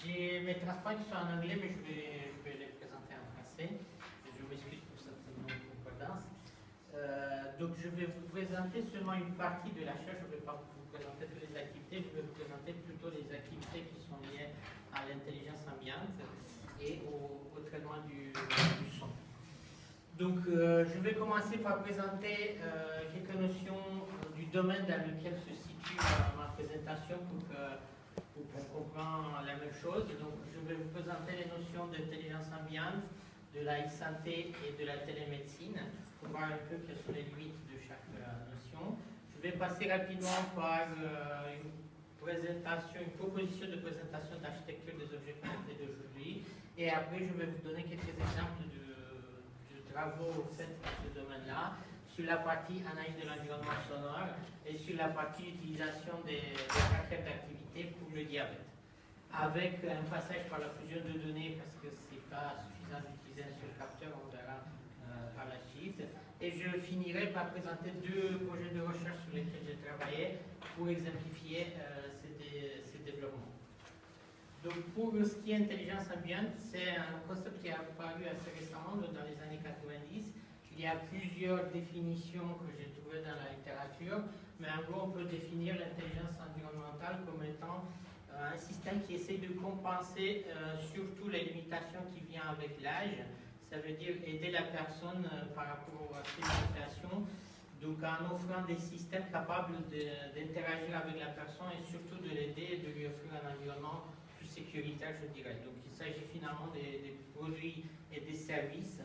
J'ai mes transparents qui sont en anglais, mais je vais les présenter en français. Je m'excuse pour cette non-concordance. Donc je vais vous présenter seulement une partie de la chaire. Je ne vais pas vous présenter toutes les activités, je vais vous présenter plutôt les activités qui sont liées à l'intelligence ambiante et au traitement du son. Donc je vais commencer par présenter quelques notions du domaine dans lequel se situe ma présentation pour qu'on comprenne la même chose. Donc je vais vous présenter les notions d'intelligence ambiante, de la e-santé et de la télémédecine pour voir un peu quelles sont les limites de chaque notion. Je vais passer rapidement par une proposition de présentation d'architecture des objets connectés d'aujourd'hui et après je vais vous donner quelques exemples de travaux faits dans ce domaine-là, sur la partie analyse de l'environnement sonore et sur la partie utilisation des critères d'activité pour le diabète. Avec un passage par la fusion de données, parce que ce n'est pas suffisant d'utiliser un seul capteur, on verra par la suite. Et je finirai par présenter deux projets de recherche sur lesquels j'ai travaillé pour exemplifier ces développements. Donc pour ce qui est intelligence ambiante, c'est un concept qui est apparu assez récemment, dans les années 90. Il y a plusieurs définitions que j'ai trouvées dans la littérature, mais en gros on peut définir l'intelligence environnementale comme étant un système qui essaie de compenser surtout les limitations qui viennent avec l'âge. Ça veut dire aider la personne par rapport à ces limitations, donc en offrant des systèmes capables d'interagir avec la personne et surtout de l'aider et de lui offrir un environnement plus sécuritaire, je dirais. Donc il s'agit finalement des produits et des services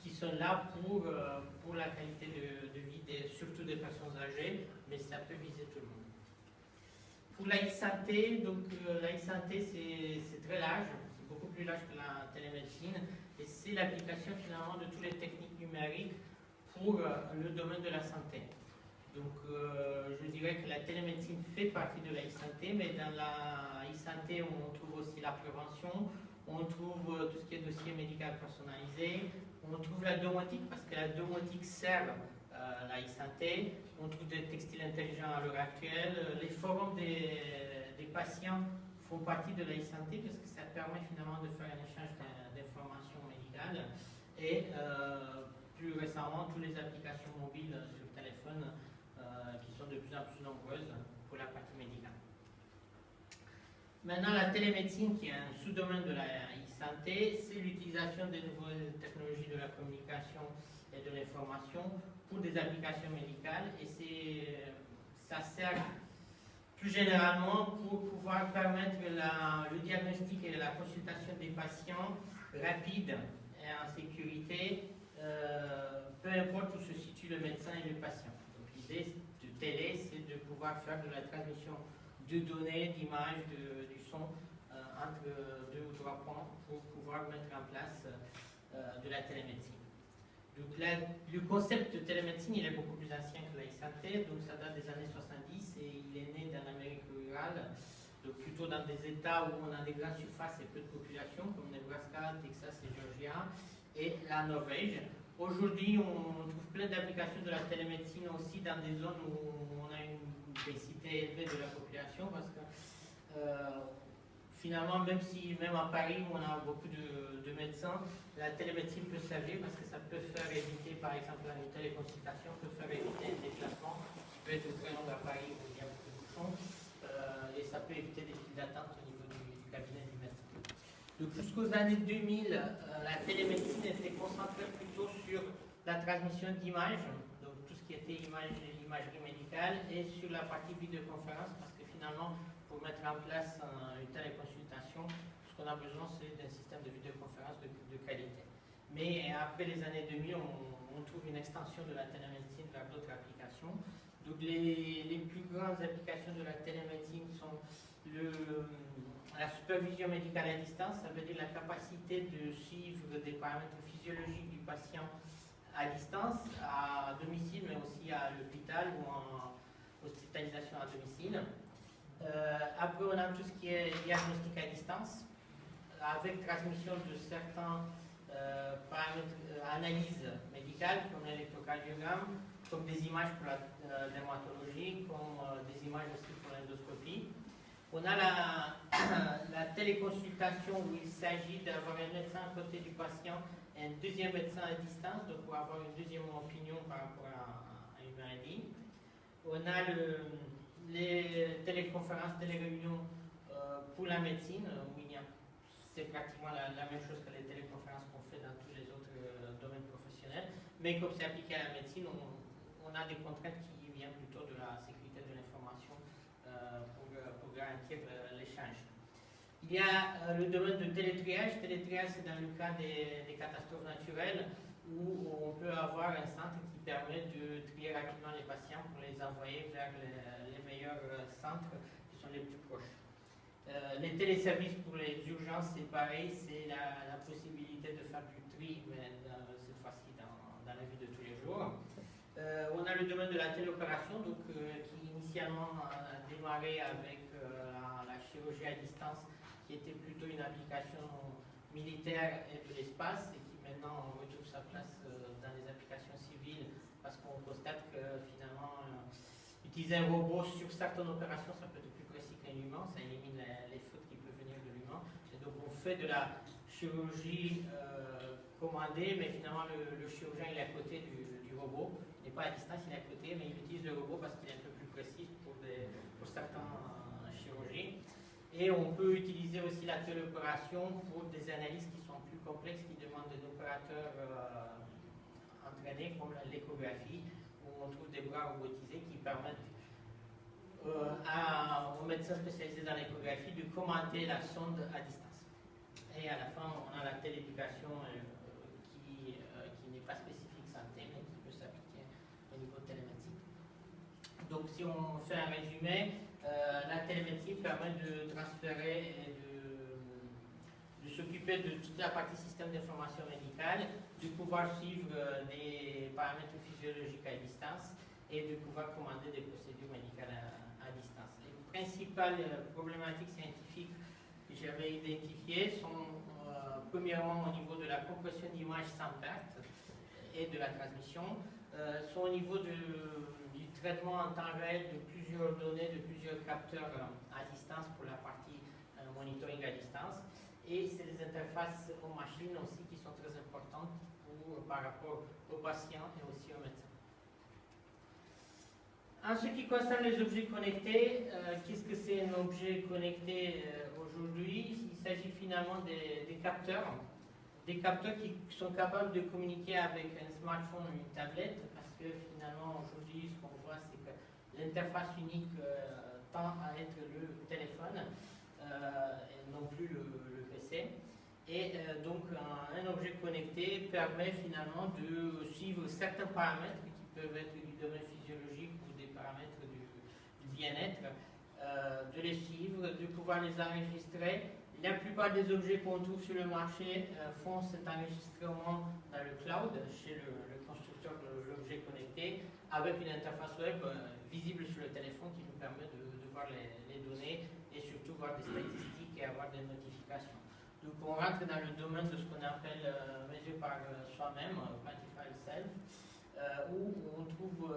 qui sont là pour la qualité de vie, surtout des personnes âgées, mais ça peut viser tout le monde. Pour la e-santé, donc la e-santé c'est très large, c'est beaucoup plus large que la télémédecine, et c'est l'application finalement de toutes les techniques numériques pour le domaine de la santé. Donc je dirais que la télémédecine fait partie de la e-santé, mais dans la e-santé on trouve aussi la prévention, on trouve tout ce qui est dossier médical personnalisé, on trouve la domotique parce que la domotique sert la e-santé, on trouve des textiles intelligents à l'heure actuelle, les forums des patients font partie de la e-santé parce que ça permet finalement de faire un échange d'informations médicales et plus récemment toutes les applications mobiles sur téléphone qui sont de plus en plus nombreuses pour la partie médicale. Maintenant, la télémédecine, qui est un sous-domaine de la e-santé, c'est l'utilisation des nouvelles technologies de la communication et de l'information pour des applications médicales. Et ça sert plus généralement pour pouvoir permettre le diagnostic et la consultation des patients rapide et en sécurité, peu importe où se situe le médecin et le patient. Donc l'idée de télé, c'est de pouvoir faire de la transmission de données, d'images, du son entre 2 ou 3 points pour pouvoir mettre en place de la télémédecine. Donc le concept de télémédecine il est beaucoup plus ancien que la e-santé, donc ça date des années 70 et il est né dans l'Amérique rurale, donc plutôt dans des États où on a des grandes surfaces et peu de population, comme Nebraska, Texas et Georgia, et la Norvège. Aujourd'hui, on trouve plein d'applications de la télémédecine aussi dans des zones où on a une densité élevée de la population, parce que finalement, même à Paris où on a beaucoup de médecins, la télémédecine peut servir parce que ça peut faire éviter, par exemple, la téléconsultation peut faire éviter des déplacements qui peuvent être très longs à Paris où il y a beaucoup de bouchons, et ça peut éviter des files d'attente au niveau du cabinet du médecin. Donc jusqu'aux années 2000, la télémédecine était concentrée plutôt sur la transmission d'images, donc tout ce qui était imagerie médicale, et sur la partie vidéoconférence, parce que finalement, pour mettre en place une téléconsultation, ce qu'on a besoin, c'est d'un système de vidéoconférence de qualité. Mais après les années 2000, on trouve une extension de la télémédecine vers d'autres applications. Donc les plus grandes applications de la télémédecine sont la supervision médicale à distance, ça veut dire la capacité de suivre des paramètres physiologiques du patient à distance, à domicile, mais aussi à l'hôpital ou en hospitalisation à domicile. Après, on a tout ce qui est diagnostic à distance, avec transmission de certains paramètres, analyses médicales, comme l'électrocardiogramme, comme des images pour la dermatologie, comme des images aussi pour l'endoscopie. On a la téléconsultation où il s'agit d'avoir un médecin à côté du patient et un deuxième médecin à distance, donc pour avoir une deuxième opinion par rapport à une maladie. On a les téléconférences, téléréunions pour la médecine, où c'est pratiquement la même chose que les téléconférences qu'on fait dans tous les autres domaines professionnels, mais comme c'est appliqué à la médecine, on a des contraintes qui viennent plutôt de la sécurité de l'information pour garantir l'échange. Il y a le domaine de télétriage. Télétriage, c'est dans le cas des catastrophes naturelles où on peut avoir un centre qui permet de trier rapidement les patients pour les envoyer vers les meilleurs centres qui sont les plus proches. Les téléservices pour les urgences, c'est pareil, c'est la possibilité de faire du tri, mais cette fois-ci dans la vie de tous les jours. On a le domaine de la téléopération, donc, qui initialement a démarré avec la chirurgie à distance, qui était plutôt une application militaire et de l'espace, et qui maintenant retrouve sa place dans les applications civiles, parce qu'on constate que finalement, utiliser un robot sur certaines opérations, ça peut être plus précis qu'un humain, ça élimine les fautes qui peuvent venir de l'humain. Et donc on fait de la chirurgie commandée, mais finalement le chirurgien il est à côté du robot, il n'est pas à distance, il est à côté, mais il utilise le robot parce qu'il est un peu plus précis pour certaines chirurgies. Et on peut utiliser aussi la téléopération pour des analyses qui sont plus complexes, qui demandent des opérateurs entraînés, comme l'échographie, où on trouve des bras robotisés qui permettent aux médecins spécialisés dans l'échographie de commenter la sonde à distance. Et à la fin, on a la télééducation qui n'est pas spécifique santé, mais qui peut s'appliquer au niveau de télémédecine. Donc si on fait un résumé, la télémédecine permet de transférer et de s'occuper de toute la partie système d'information médicale, de pouvoir suivre des paramètres physiologiques à distance et de pouvoir commander des procédures médicales à distance. Les principales problématiques scientifiques que j'avais identifiées sont premièrement au niveau de la compression d'images sans perte et de la transmission, sont au niveau du traitement en temps réel de plusieurs données, de plusieurs capteurs à distance pour la partie monitoring à distance. Et c'est les interfaces aux machines aussi qui sont très importantes par rapport aux patients et aussi aux médecins. En ce qui concerne les objets connectés, qu'est-ce que c'est un objet connecté aujourd'hui? Il s'agit finalement des capteurs. Des capteurs qui sont capables de communiquer avec un smartphone ou une tablette, parce que finalement aujourd'hui ce qu'on voit c'est que l'interface unique tend à être le téléphone et non plus le PC. Et donc un objet connecté permet finalement de suivre certains paramètres qui peuvent être du domaine physiologique ou des paramètres du bien-être, de les suivre, de pouvoir les enregistrer. La plupart des objets qu'on trouve sur le marché font cet enregistrement dans le cloud, chez le constructeur de l'objet connecté, avec une interface web visible sur le téléphone qui nous permet de voir les données et surtout voir des statistiques et avoir des notifications. Donc on rentre dans le domaine de ce qu'on appelle mesure par soi-même, quantify self, où on trouve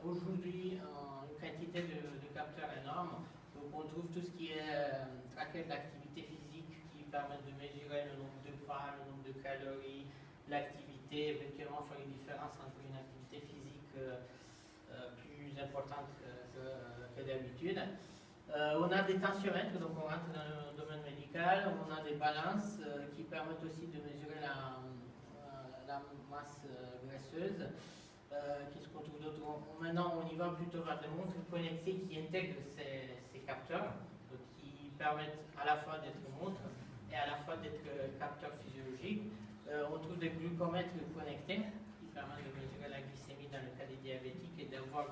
aujourd'hui une quantité de capteurs énormes. Donc on trouve tout ce qui est tracker d'activité physique qui permet de mesurer le nombre de pas, le nombre de calories, l'activité, éventuellement faire une différence entre une activité physique plus importante que d'habitude. On a des tensiomètres, donc on rentre dans le domaine médical, on a des balances qui permettent aussi de mesurer la masse graisseuse. Qu'est-ce qu'on trouve d'autre? Maintenant, on y va plutôt vers des montres connectées qui intègrent ces capteurs, donc qui permettent à la fois d'être montres et à la fois d'être capteurs physiologiques. On trouve des glucomètres connectés qui permettent de mesurer la glycémie dans le cas des diabétiques et d'avoir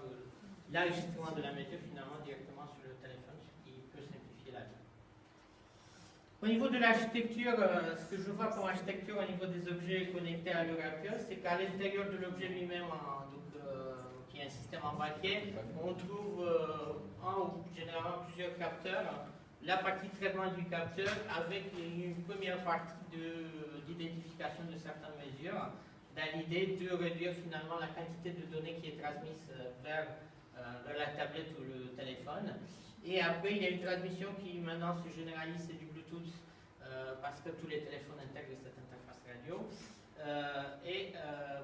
l'enregistrement de la mesure finalement directement sur le téléphone, ce qui peut simplifier la vie. Au niveau de l'architecture, ce que je vois comme architecture au niveau des objets connectés à l'heure actuelle, c'est qu'à l'intérieur de l'objet lui-même, qui est un système embarqué, on trouve un ou généralement plusieurs capteurs. La partie traitement du capteur avec une première partie d'identification de certaines mesures, dans l'idée de réduire finalement la quantité de données qui est transmise vers la tablette ou le téléphone. Et après, il y a une transmission qui maintenant se généralise, c'est du Bluetooth, parce que tous les téléphones intègrent cette interface radio.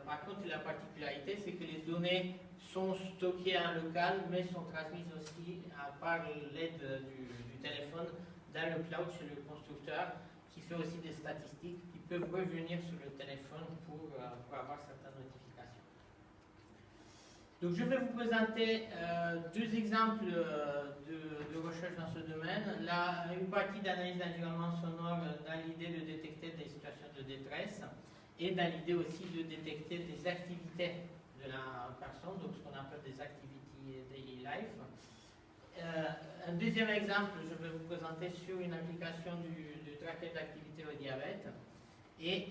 Par contre, la particularité, c'est que les données sont stockées en local, mais sont transmises aussi par l'aide du téléphone dans le cloud chez le constructeur, qui fait aussi des statistiques qui peuvent revenir sur le téléphone pour avoir certaines notifications. Donc, je vais vous présenter deux exemples de recherche dans ce domaine. Là, une partie d'analyse d'environnement sonore dans l'idée de détecter des situations de détresse et dans l'idée aussi de détecter des activités de la personne, donc ce qu'on appelle des activities daily life. Un deuxième exemple, je vais vous présenter sur une application du tracker d'activité au diabète. Et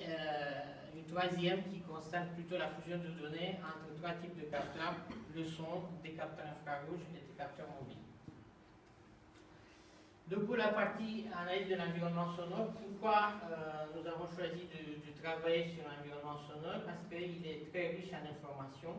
une troisième qui concerne plutôt la fusion de données entre trois types de capteurs, le son, des capteurs infrarouges et des capteurs mobiles. Donc pour la partie analyse de l'environnement sonore, pourquoi nous avons choisi de travailler sur l'environnement sonore? Parce qu'il est très riche en informations.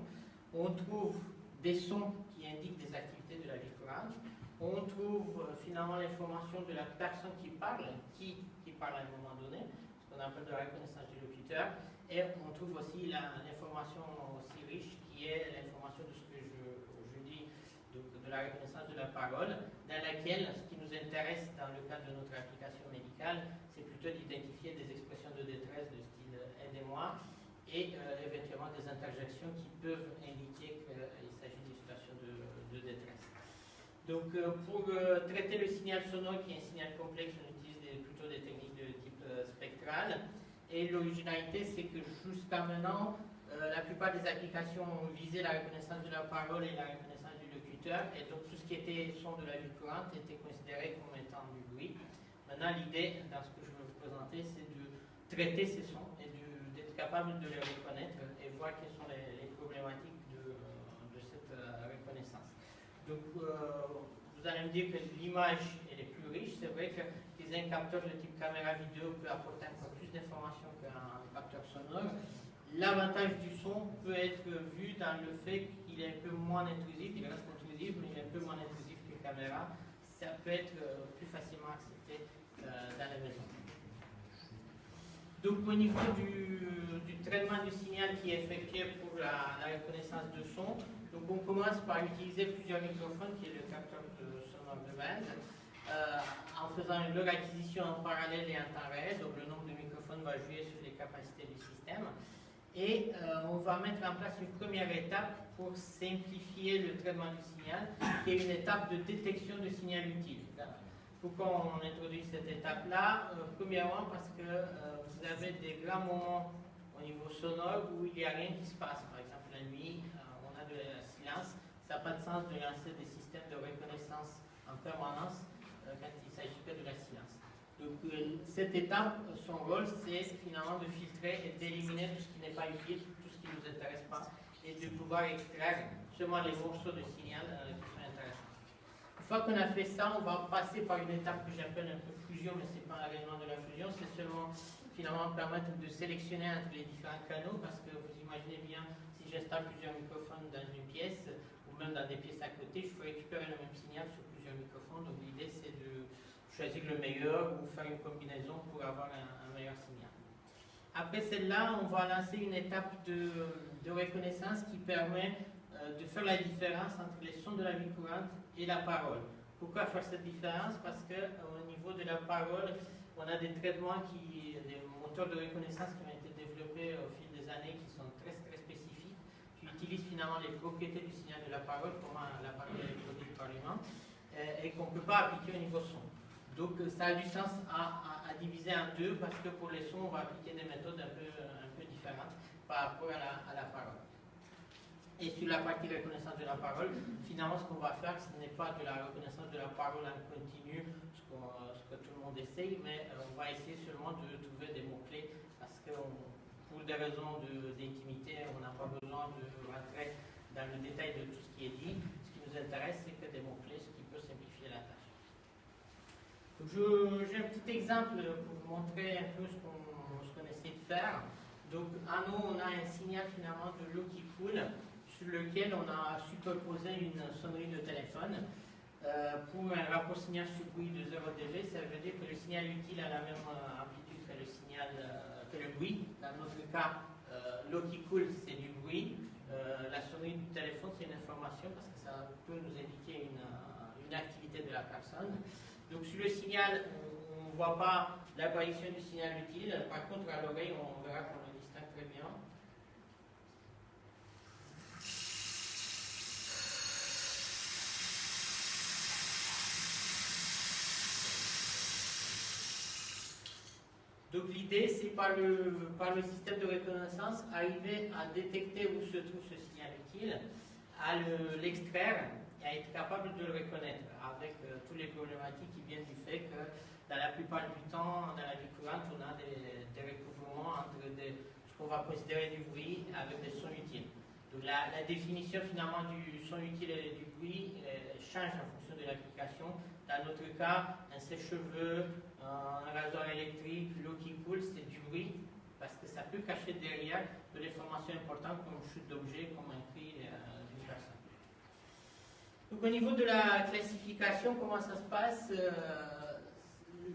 On trouve des sons qui indiquent des activités de la vie courante. On trouve finalement l'information de la personne qui parle à un moment donné, ce qu'on appelle de la reconnaissance du locuteur. Et on trouve aussi l'information aussi riche qui est l'information de ce que je dis, de la reconnaissance de la parole, dans laquelle ce qui nous intéresse dans le cadre de notre application médicale, c'est plutôt d'identifier des expressions de détresse de style aidez-moi et éventuellement des interjections qui peuvent indiquer qu'il s'agit d'une situation de détresse. Donc pour traiter le signal sonore qui est un signal complexe, on utilise plutôt des techniques de type spectral. Et l'originalité, c'est que jusqu'à maintenant, la plupart des applications ont visé la reconnaissance de la parole et la reconnaissance du locuteur, et donc tout ce qui était son de la vie courante était considéré comme étant du bruit. Maintenant, l'idée, dans ce que je vais vous présenter, c'est de traiter ces sons et d'être capable de les reconnaître et voir quelles sont les problématiques de cette reconnaissance. Donc, vous allez me dire que l'image est plus riche. C'est vrai que un capteur de type caméra vidéo peut apporter encore plus d'informations qu'un capteur sonore. L'avantage du son peut être vu dans le fait qu'il est un peu moins intrusif, il reste intrusif, mais il est un peu moins intrusif que la caméra. Ça peut être plus facilement accepté dans la maison. Donc au niveau du traitement du signal qui est effectué pour la reconnaissance de son, donc on commence par utiliser plusieurs microphones, qui est le capteur sonore de base, en faisant leur acquisition en parallèle et en temps réel. Donc le nombre de microphones va jouer sur les capacités du système. Et on va mettre en place une première étape pour simplifier le traitement du signal, qui est une étape de détection de signal utile. Pourquoi on introduit cette étape-là? Premièrement, parce que vous avez des grands moments au niveau sonore où il n'y a rien qui se passe. Par exemple, la nuit, on a de silence. Ça n'a pas de sens de lancer des systèmes de reconnaissance en permanence quand il s'agit que de la silence. Donc cette étape, son rôle, c'est finalement de filtrer et d'éliminer tout ce qui n'est pas utile, tout ce qui ne nous intéresse pas, et de pouvoir extraire seulement les morceaux de signal qui sont intéressants. Une fois qu'on a fait ça, on va passer par une étape que j'appelle un peu fusion, mais ce n'est pas réellement de la fusion, c'est seulement finalement permettre de sélectionner entre les différents canaux, parce que vous imaginez bien, si j'installe plusieurs microphones dans une pièce, ou même dans des pièces à côté, je peux récupérer le même signal sur plusieurs microphones. Donc l'idée, c'est de choisir le meilleur ou faire une combinaison pour avoir un meilleur signal. Après celle-là, on va lancer une étape de reconnaissance qui permet de faire la différence entre les sons de la vie courante et la parole. Pourquoi faire cette différence? Parce qu'au niveau de la parole, on a des traitements, des moteurs de reconnaissance qui ont été développés au fil des années, qui sont très spécifiques, qui utilisent finalement les propriétés du signal de la parole, comment la parole est produite par l'humain, et qu'on ne peut pas appliquer au niveau son. Donc ça a du sens à diviser en deux, parce que pour les sons, on va appliquer des méthodes un peu différentes par rapport à la parole. Et sur la partie reconnaissance de la parole, finalement, ce qu'on va faire, ce n'est pas de la reconnaissance de la parole en continu, ce que tout le monde essaye, mais on va essayer seulement de trouver des mots-clés, parce que pour des raisons d'intimité, on n'a pas besoin de rentrer dans le détail de tout ce qui est dit. Ce qui nous intéresse, c'est que des mots-clés, ce qui peut simplifier la tâche. J'ai un petit exemple pour vous montrer un peu ce qu'on essaie de faire. Donc, en eau, on a un signal finalement de l'eau qui coule, sur lequel on a superposé une sonnerie de téléphone. pour un rapport signal sur bruit de 0 dB, ça veut dire que le signal utile a la même amplitude que le signal, que le bruit. Dans notre cas, l'eau qui coule, c'est du bruit. La sonnerie du téléphone, c'est une information parce que ça peut nous indiquer une activité de la personne. Donc sur le signal, on ne voit pas l'apparition du signal utile. Par contre, à l'oreille, on verra qu'on le distingue très bien. Donc l'idée, c'est par le système de reconnaissance, arriver à détecter où se trouve ce signal utile, à l'extraire et à être capable de le reconnaître, avec toutes les problématiques qui viennent du fait que dans la plupart du temps, dans la vie courante, on a des recouvrements entre ce qu'on va considérer du bruit avec des sons utiles. Donc la définition finalement du son utile et du bruit change en fonction de l'application. Dans notre cas, un sèche-cheveux, un rasoir électrique, l'eau qui coule, c'est du bruit, parce que ça peut cacher derrière de l'information importante comme chute d'objet, comme un cri d'une personne. Donc au niveau de la classification, comment ça se passe?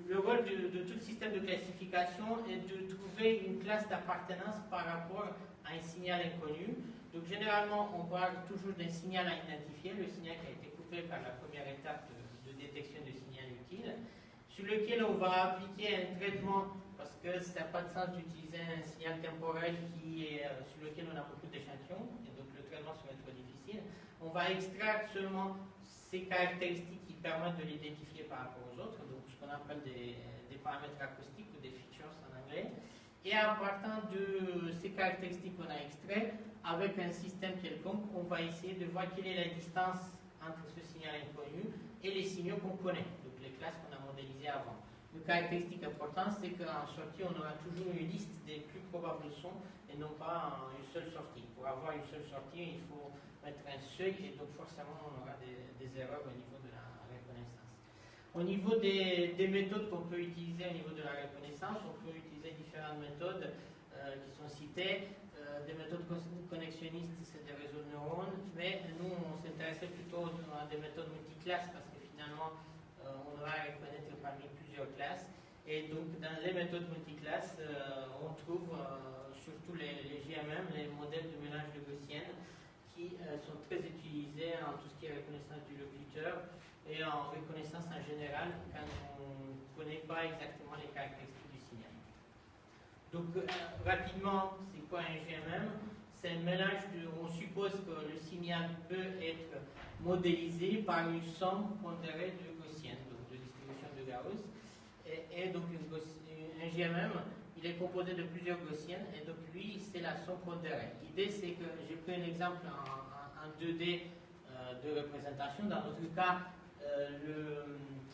Le rôle de tout système de classification est de trouver une classe d'appartenance par rapport à un signal inconnu. Donc généralement, on parle toujours d'un signal à identifier, le signal qui a été coupé par la première étape de détection de signal utile, sur lequel on va appliquer un traitement, parce que ça n'a pas de sens d'utiliser un signal temporel sur lequel on a beaucoup d'échantillons, et donc le traitement serait trop difficile. On va extraire seulement ces caractéristiques qui permettent de l'identifier par rapport aux autres, donc ce qu'on appelle des paramètres acoustiques ou des features en anglais. Et à partir de ces caractéristiques qu'on a extraites, avec un système quelconque, on va essayer de voir quelle est la distance entre ce signal inconnu et les signaux qu'on connaît, donc les classes qu'on a modélisées avant. Une caractéristique importante, c'est qu'en sortie, on aura toujours une liste des plus probables sons et non pas une seule sortie. Pour avoir une seule sortie, il faut mettre un seuil et donc forcément, on aura des erreurs au niveau de la reconnaissance. Au niveau des méthodes qu'on peut utiliser au niveau de la reconnaissance, on peut utiliser différentes méthodes qui sont citées. Des méthodes connexionnistes, c'est des réseaux de neurones, mais nous, on s'intéressait plutôt à des méthodes multiclasses parce que finalement, on va reconnaître parmi plusieurs classes. Et donc, dans les méthodes multiclasses, on trouve surtout les GMM, les modèles de mélange de Gaussienne, qui sont très utilisés en tout ce qui est reconnaissance du locuteur et en reconnaissance en général quand on ne connaît pas exactement les caractéristiques du signal. Donc, rapidement, c'est quoi un GMM? C'est un mélange on suppose que le signal peut être modélisé par une somme pondérée de Gaussienne, donc de distribution de Gauss. Et donc, un GMM, il est composé de plusieurs Gaussiennes, et donc lui, c'est la somme pondérée. L'idée, c'est que j'ai pris un exemple en 2D de représentation. Dans notre cas,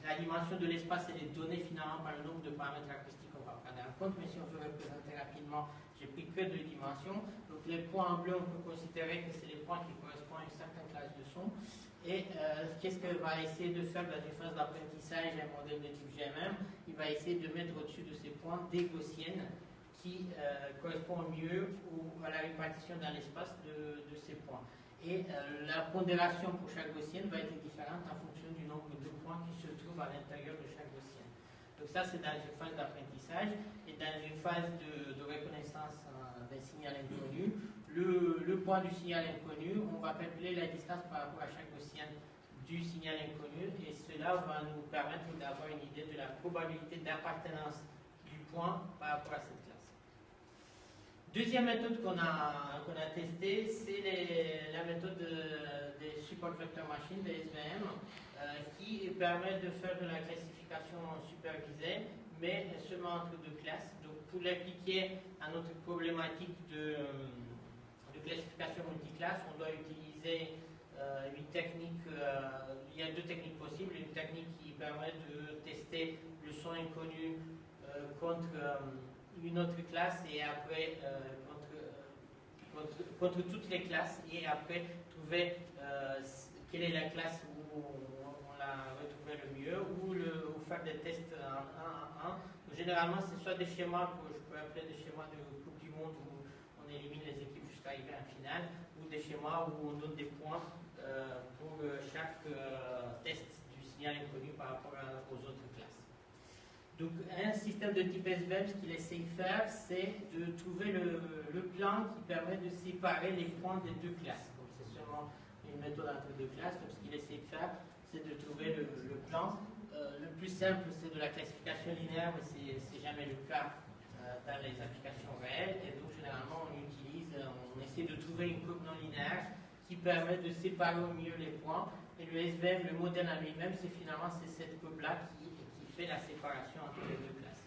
la dimension de l'espace, elle est donnée finalement par le nombre de paramètres acoustiques qu'on va prendre en compte, mais si on veut représenter rapidement, j'ai pris que deux dimensions. Donc les points en bleu, on peut considérer que c'est les points qui correspondent à une certaine classe de son. Et qu'est-ce qu'elle va essayer de faire dans une phase d'apprentissage un modèle de type GMM? Il va essayer de mettre au-dessus de ces points des Gaussiennes qui correspondent mieux à la répartition dans l'espace de ces points. Et la pondération pour chaque Gaussienne va être différente en fonction du nombre de points qui se trouvent à l'intérieur de chaque Gaussienne. Donc ça, c'est dans une phase d'apprentissage. Et dans une phase de reconnaissance d'un signal inconnu, le point du signal inconnu, on va calculer la distance par rapport à chaque Gaussienne du signal inconnu, et cela va nous permettre d'avoir une idée de la probabilité d'appartenance du point par rapport à cette classe. Deuxième méthode qu'on a testée, c'est la méthode des support vector machine, des SVM, qui permet de faire de la classification supervisée, mais seulement entre deux classes. Donc pour l'appliquer à notre problématique de classification multiclasse, on doit utiliser une technique, il y a deux techniques possibles, une technique qui permet de tester le son inconnu contre une autre classe et après contre toutes les classes, et après trouver quelle est la classe où on l'a retrouvé le mieux, ou faire des tests un à un. Donc, généralement, c'est soit des schémas que je peux appeler des schémas de Coupe du Monde où on élimine les équipes jusqu'à arriver en finale, ou des schémas où on donne des points pour chaque test signal inconnu par rapport aux autres classes. Donc un système de type SVM, ce qu'il essaye de faire, c'est de trouver le plan qui permet de séparer les points des deux classes. Donc c'est seulement une méthode entre deux classes, donc ce qu'il essaie de faire, c'est de trouver le plan. Le plus simple, c'est de la classification linéaire, mais c'est jamais le cas dans les applications réelles, et donc généralement on essaie de trouver une courbe non linéaire qui permet de séparer au mieux les points, et le SVM, le modèle en lui-même, c'est cette courbe-là qui fait la séparation entre les deux classes.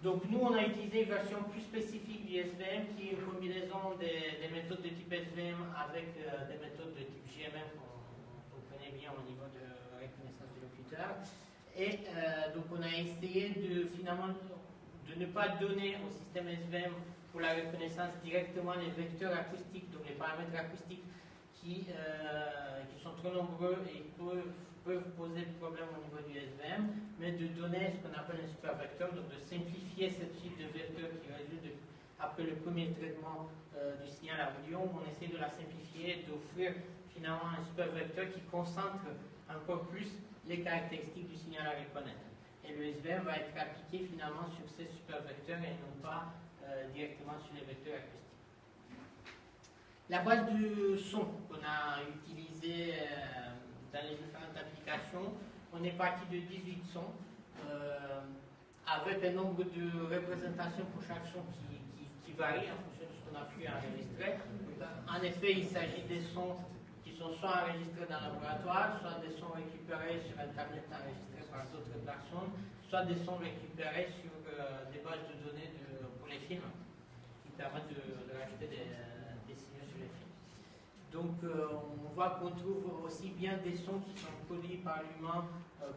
Donc nous, on a utilisé une version plus spécifique du SVM, qui est une combinaison des méthodes de type SVM avec des méthodes de type JMM qu'on connaît bien au niveau de reconnaissance de locuteur. Et donc on a essayé de finalement de ne pas donner au système SVM pour la reconnaissance directement les vecteurs acoustiques, donc les paramètres acoustiques qui sont trop nombreux et peuvent poser des problèmes au niveau du SVM, mais de donner ce qu'on appelle un supervecteur, donc de simplifier cette suite de vecteurs qui résulte après le premier traitement du signal audio. On essaie de la simplifier et d'offrir finalement un supervecteur qui concentre encore plus les caractéristiques du signal à reconnaître. Et le SVM va être appliqué finalement sur ces supervecteurs et non pas directement sur les vecteurs acoustiques. La base du son qu'on a utilisé dans les différentes applications, on est parti de 18 sons avec un nombre de représentations pour chaque son qui varie en fonction de ce qu'on a pu enregistrer. En effet, il s'agit des sons qui sont soit enregistrés dans le laboratoire, soit des sons récupérés sur Internet enregistrés par d'autres personnes, soit des sons récupérés sur des bases de données pour les films qui permettent de rajouter des signaux sur les films. Donc on voit qu'on trouve aussi bien des sons qui sont produits par l'humain,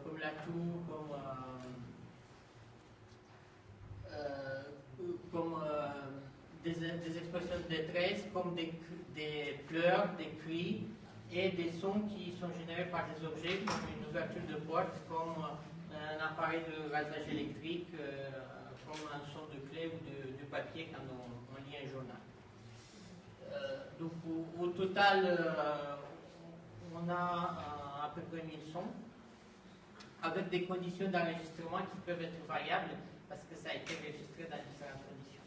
comme la toux, comme des expressions de détresse, comme des pleurs, des cris, et des sons qui sont générés par des objets comme une ouverture de porte, comme un appareil de rasage électrique, comme un son de clé ou de papier quand on lit un journal. Donc au total, on a à peu près 1000 sons, avec des conditions d'enregistrement qui peuvent être variables, parce que ça a été enregistré dans différentes conditions.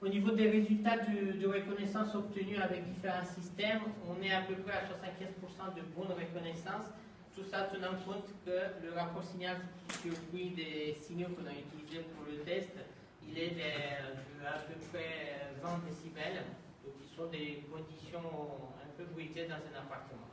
Au niveau des résultats de reconnaissance obtenus avec différents systèmes, on est à peu près à 75% de bonne reconnaissance. Tout ça tenant compte que le rapport signal-surpris des signaux qu'on a utilisés pour le test, il est de à peu près 20 décibels, donc qui sont des conditions un peu bruitées dans un appartement.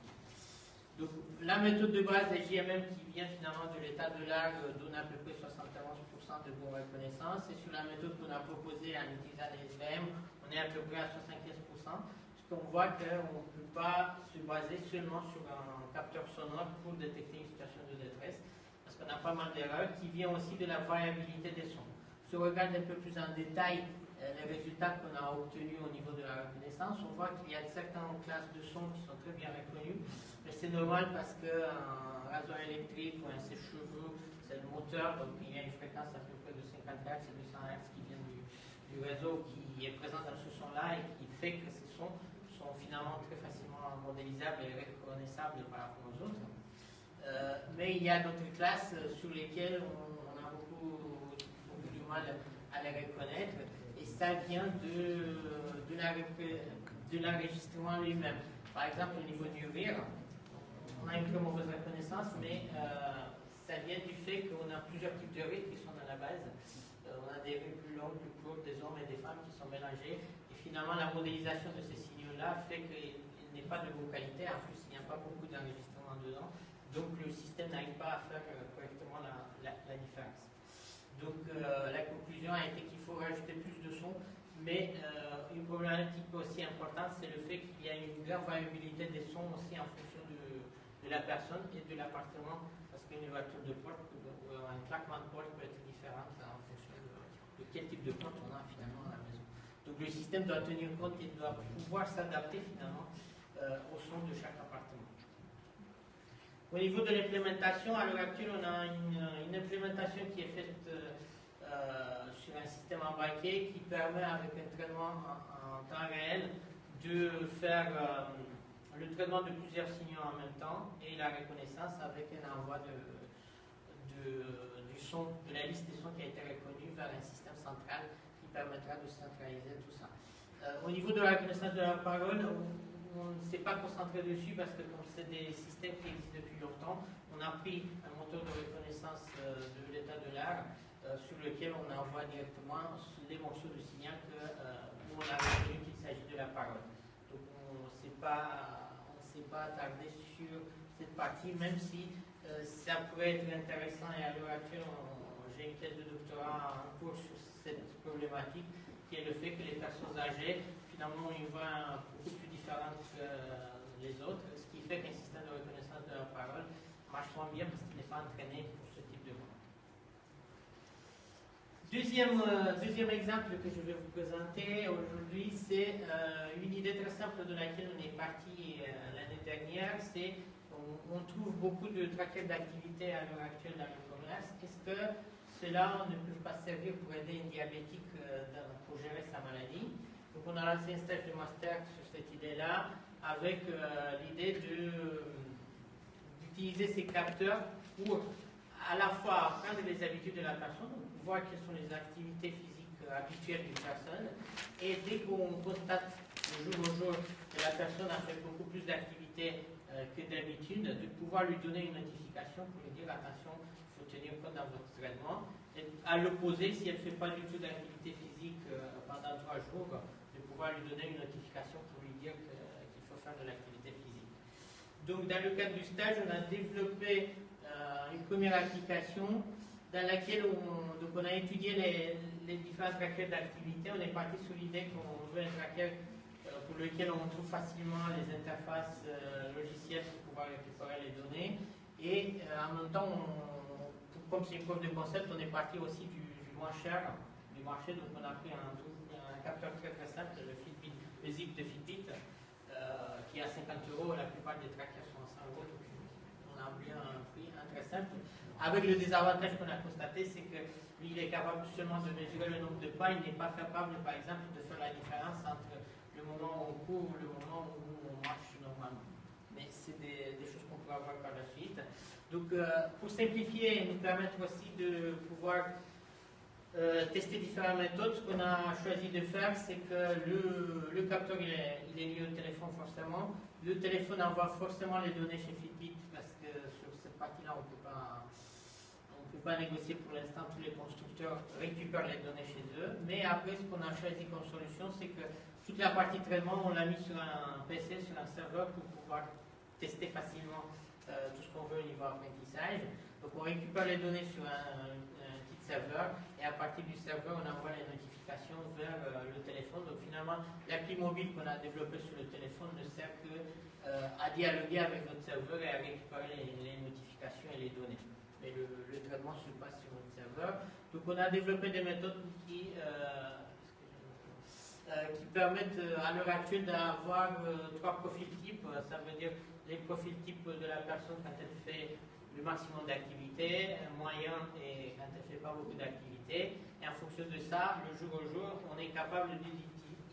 Donc la méthode de base des JMM qui vient finalement de l'état de l'art donne à peu près 71% de bonne reconnaissance, et sur la méthode qu'on a proposée en utilisant les SVM, on est à peu près à 75%, puisqu'on voit qu'on ne peut pas se baser seulement sur un capteur sonore pour détecter une situation de détresse, parce qu'on a pas mal d'erreurs qui viennent aussi de la variabilité des sons. Si on regarde un peu plus en détail les résultats qu'on a obtenus au niveau de la reconnaissance, on voit qu'il y a certaines classes de sons qui sont très bien reconnues, mais c'est normal parce qu'un rasoir électrique ou un sèche-cheveux, c'est le moteur, donc il y a une fréquence à peu près de 50 Hz et 200 Hz qui vient du réseau qui est présent dans ce son-là et qui fait que ces sons sont finalement très facilement modélisables et reconnaissables par rapport aux autres. Mais il y a d'autres classes sur lesquelles on a beaucoup de mal à les reconnaître, et ça vient de l'enregistrement lui-même. Par exemple, au niveau du rire, on a une très mauvaise reconnaissance, mais ça vient du fait qu'on a plusieurs types de rires qui sont dans la base. On a des rires plus longs, plus courts, des hommes et des femmes qui sont mélangés, et finalement la modélisation de ces signaux-là fait qu'il n'est pas de vocalité, en plus il n'y a pas beaucoup d'enregistrement dedans, donc le système n'arrive pas à faire correctement la différence. Donc la conclusion a été qu'il faut rajouter plus de sons, mais une problématique aussi importante, c'est le fait qu'il y a une grande variabilité des sons aussi en fonction de la personne et de l'appartement, parce qu'une ouverture de porte ou un claquement de porte peut être différent en fonction de quel type de porte on a finalement à la maison. Donc le système doit tenir compte et doit pouvoir s'adapter finalement au son de chaque appartement. Au niveau de l'implémentation, à l'heure actuelle, on a une implémentation qui est faite sur un système embarqué qui permet, avec un traitement en temps réel, de faire le traitement de plusieurs signaux en même temps et la reconnaissance avec un envoi du son, de la liste des sons qui a été reconnue vers un système central qui permettra de centraliser tout ça. Au niveau de la reconnaissance de la parole, on ne s'est pas concentré dessus parce que comme c'est des systèmes qui existent depuis longtemps, on a pris un moteur de reconnaissance de l'état de l'art sur lequel on envoie directement les morceaux de signal où on a reconnu qu'il s'agit de la parole. Donc on ne s'est pas attardé sur cette partie, même si ça pourrait être intéressant et à l'heure actuelle, j'ai une thèse de doctorat en cours sur cette problématique, qui est le fait que les personnes âgées, finalement, ont une voix beaucoup plus différente que les autres, ce qui fait qu'un système de reconnaissance de la parole marche moins bien parce qu'il n'est pas entraîné pour ce type de voix. Deuxième exemple que je vais vous présenter aujourd'hui, c'est une idée très simple de laquelle on est parti l'année dernière, c'est on trouve beaucoup de trackers d'activité à l'heure actuelle dans le commerce. Est-ce que cela ne peut pas servir pour aider un diabétique pour gérer sa maladie? Donc on a lancé un stage de master sur cette idée-là avec l'idée d'utiliser ces capteurs pour à la fois apprendre les habitudes de la personne, voir quelles sont les activités physiques habituelles d'une personne, et dès qu'on constate le jour au jour que la personne a fait beaucoup plus d'activités que d'habitude, de pouvoir lui donner une notification pour lui dire attention, il faut tenir compte dans votre traitement. Et à l'opposé, si elle ne fait pas du tout d'activité physique pendant 3 jours, de pouvoir lui donner une notification pour lui dire qu'il faut faire de l'activité physique. Donc dans le cadre du stage, on a développé une première application dans laquelle on a étudié les différents trackers d'activité. On est parti sur l'idée qu'on veut un tracker pour lequel on trouve facilement les interfaces logicielles pour pouvoir récupérer les données. Et en même temps, comme c'est une preuve de concept, on est parti aussi du moins cher du marché. Donc on a pris un capteur très très simple, le Zip de Fitbit, qui est à 50 €. La plupart des trackers sont à 100 €. Donc on a pris un prix très simple. Avec le désavantage qu'on a constaté, c'est que lui, il est capable seulement de mesurer le nombre de pas. Il n'est pas capable, par exemple, de faire la différence entre le moment où on court ou le moment où on marche normalement. Mais c'est des choses qu'on pourra voir par la suite. Donc, pour simplifier et nous permettre aussi de pouvoir tester différentes méthodes, ce qu'on a choisi de faire, c'est que le capteur il est lié au téléphone forcément. Le téléphone envoie forcément les données chez Fitbit parce que sur cette partie-là, on ne peut pas négocier pour l'instant. Tous les constructeurs récupèrent les données chez eux. Mais après, ce qu'on a choisi comme solution, c'est que toute la partie traitement, on l'a mis sur un PC, sur un serveur pour pouvoir tester facilement tout ce qu'on veut au niveau apprentissage. Donc on récupère les données sur un petit serveur et à partir du serveur, on envoie les notifications vers le téléphone. Donc finalement, l'appli mobile qu'on a développée sur le téléphone ne sert que à dialoguer avec notre serveur et à récupérer les notifications et les données. Mais le traitement se passe sur notre serveur. Donc on a développé des méthodes qui permettent à l'heure actuelle d'avoir 3 profils types. Ça veut dire les profils types de la personne quand elle fait le maximum d'activité, moyen et quand elle ne fait pas beaucoup d'activité. Et en fonction de ça, le jour au jour, on est capable